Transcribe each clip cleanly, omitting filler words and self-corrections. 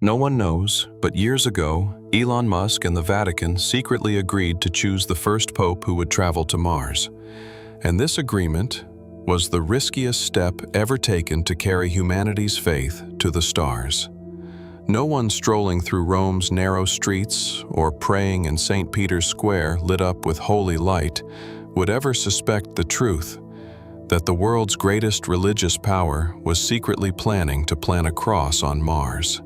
No one knows, but years ago, Elon Musk and the Vatican secretly agreed to choose the first pope who would travel to Mars. And this agreement was the riskiest step ever taken to carry humanity's faith to the stars. No one strolling through Rome's narrow streets or praying in St. Peter's Square lit up with holy light would ever suspect the truth that the world's greatest religious power was secretly planning to plant a cross on Mars.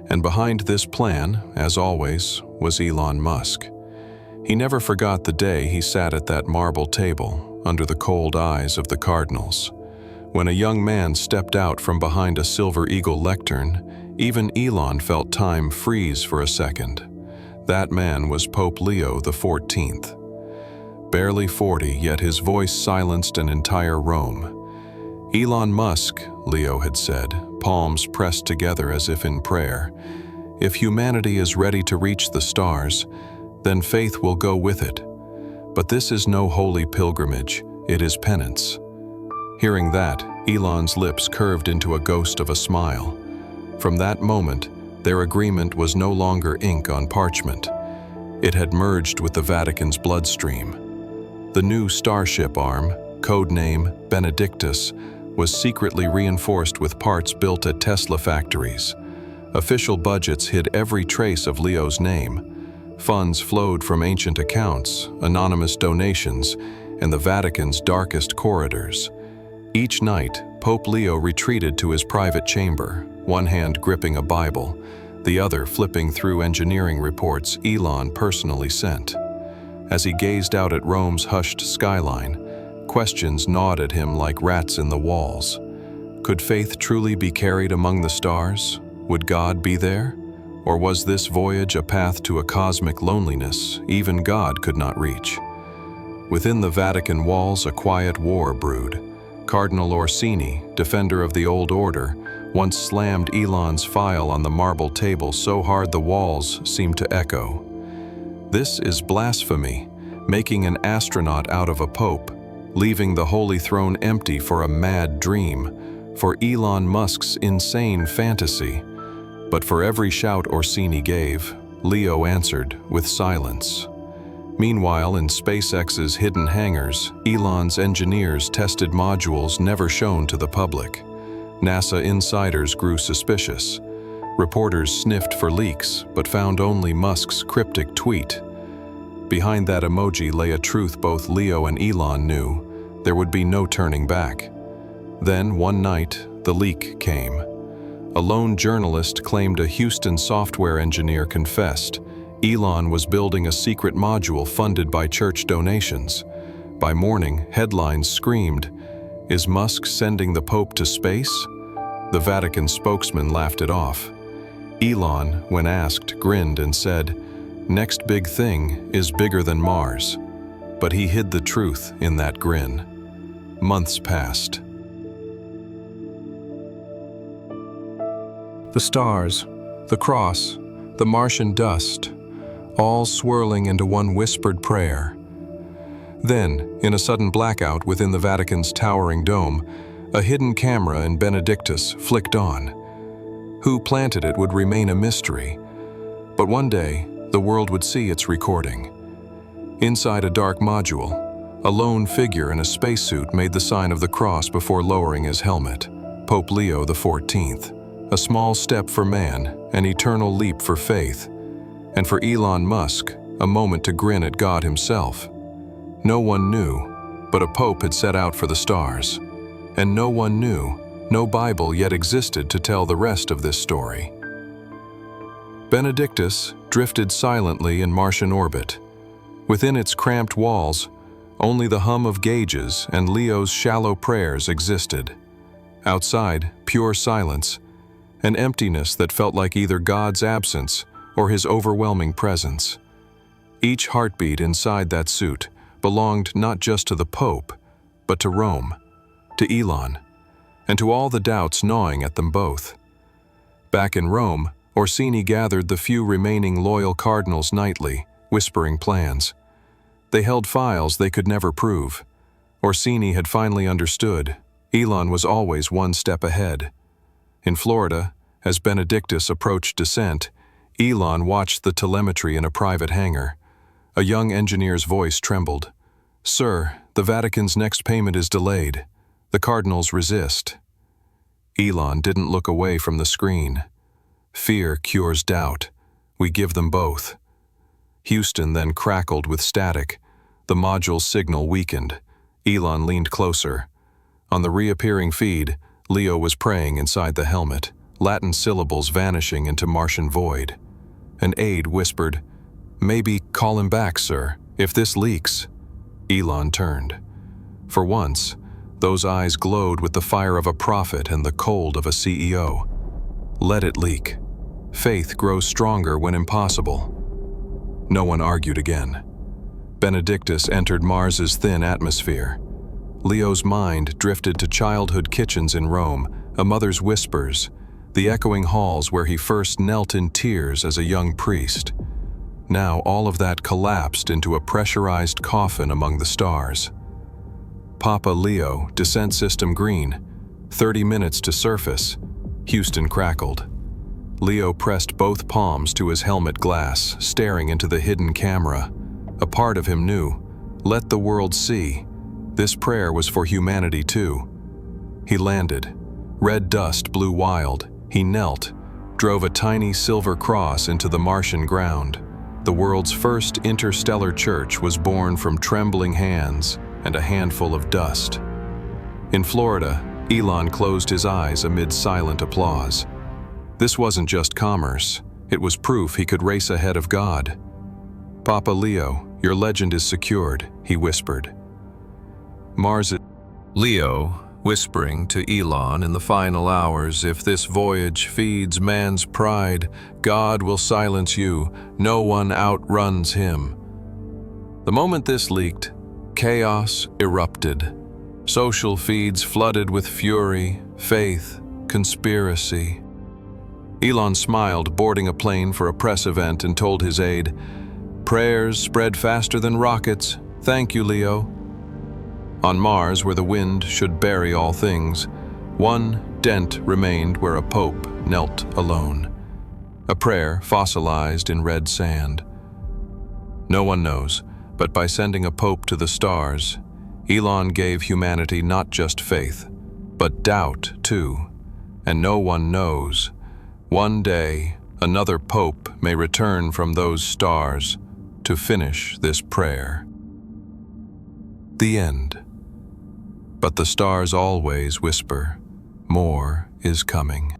And behind this plan, as always, was Elon Musk. He never forgot the day he sat at that marble table under the cold eyes of the cardinals. When a young man stepped out from behind a silver eagle lectern, even Elon felt time freeze for a second. That man was Pope Leo XIV. Barely 40, yet his voice silenced an entire Rome. Elon Musk, Leo had said, palms pressed together as if in prayer. If humanity is ready to reach the stars, then faith will go with it. But this is no holy pilgrimage, it is penance. Hearing that, Elon's lips curved into a ghost of a smile. From that moment, their agreement was no longer ink on parchment. It had merged with the Vatican's bloodstream. The new Starship arm, codename Benedictus, was secretly reinforced with parts built at Tesla factories. Official budgets hid every trace of Leo's name. Funds flowed from ancient accounts, anonymous donations, and the Vatican's darkest corridors. Each night, Pope Leo retreated to his private chamber, one hand gripping a Bible, the other flipping through engineering reports Elon personally sent. As he gazed out at Rome's hushed skyline, questions gnawed at him like rats in the walls. Could faith truly be carried among the stars? Would God be there? Or was this voyage a path to a cosmic loneliness even God could not reach? Within the Vatican walls, a quiet war brewed. Cardinal Orsini, defender of the old order, once slammed Elon's file on the marble table so hard the walls seemed to echo. This is blasphemy, making an astronaut out of a pope, leaving the Holy Throne empty for a mad dream, for Elon Musk's insane fantasy. But for every shout Orsini gave, Leo answered with silence. Meanwhile, in SpaceX's hidden hangars, Elon's engineers tested modules never shown to the public. NASA insiders grew suspicious. Reporters sniffed for leaks, but found only Musk's cryptic tweet. Behind that emoji lay a truth both Leo and Elon knew. There would be no turning back. Then, one night, the leak came. A lone journalist claimed a Houston software engineer confessed Elon was building a secret module funded by church donations. By morning, headlines screamed, "Is Musk sending the Pope to space?" The Vatican spokesman laughed it off. Elon, when asked, grinned and said, "Next big thing is bigger than Mars." But he hid the truth in that grin. Months passed. The stars, the cross, the Martian dust, all swirling into one whispered prayer. Then, in a sudden blackout within the Vatican's towering dome, a hidden camera in Benedictus flicked on. Who planted it would remain a mystery, but one day, the world would see its recording. Inside a dark module, a lone figure in a spacesuit made the sign of the cross before lowering his helmet. Pope Leo XIV. A small step for man, an eternal leap for faith. And for Elon Musk, a moment to grin at God himself. No one knew, but a pope had set out for the stars. And no one knew, no Bible yet existed to tell the rest of this story. Benedictus drifted silently in Martian orbit. Within its cramped walls, only the hum of gauges and Leo's shallow prayers existed. Outside, pure silence, an emptiness that felt like either God's absence or his overwhelming presence. Each heartbeat inside that suit belonged not just to the Pope, but to Rome, to Elon, and to all the doubts gnawing at them both. Back in Rome, Orsini gathered the few remaining loyal cardinals nightly, whispering plans. They held files they could never prove. Orsini had finally understood. Elon was always one step ahead. In Florida, As Benedictus approached descent, Elon watched the telemetry in a private hangar. A young engineer's voice trembled. "Sir, the Vatican's next payment is delayed. The cardinals resist." Elon didn't look away from the screen. "Fear cures doubt. We give them both." Houston then crackled with static. The module's signal weakened. Elon leaned closer. On the reappearing feed, Leo was praying inside the helmet, Latin syllables vanishing into Martian void. An aide whispered, "Maybe call him back, sir, if this leaks." Elon turned. For once, those eyes glowed with the fire of a prophet and the cold of a CEO. Let it leak. Faith grows stronger when impossible. No one argued again. Benedictus entered Mars's thin atmosphere. Leo's mind drifted to childhood kitchens in Rome, a mother's whispers, the echoing halls where he first knelt in tears as a young priest. Now all of that collapsed into a pressurized coffin among the stars. "Papa Leo, descent system green. 30 minutes to surface." Houston crackled. Leo pressed both palms to his helmet glass, staring into the hidden camera. A part of him knew, let the world see. This prayer was for humanity too. He landed. Red dust blew wild. He knelt, drove a tiny silver cross into the Martian ground. The world's first interstellar church was born from trembling hands and a handful of dust. In Florida, Elon closed his eyes amid silent applause. This wasn't just commerce. It was proof he could race ahead of God. "Papa Leo, your legend is secured," he whispered. Leo, whispering to Elon in the final hours, "If this voyage feeds man's pride, God will silence you. No one outruns him." The moment this leaked, chaos erupted. Social feeds flooded with fury, faith, conspiracy. Elon smiled, boarding a plane for a press event, and told his aide, "Prayers spread faster than rockets. Thank you, Leo." On Mars, where the wind should bury all things, one dent remained where a pope knelt alone. A prayer fossilized in red sand. No one knows, but by sending a pope to the stars, Elon gave humanity not just faith, but doubt too. And no one knows. One day, another pope may return from those stars to finish this prayer. The end. But the stars always whisper, more is coming.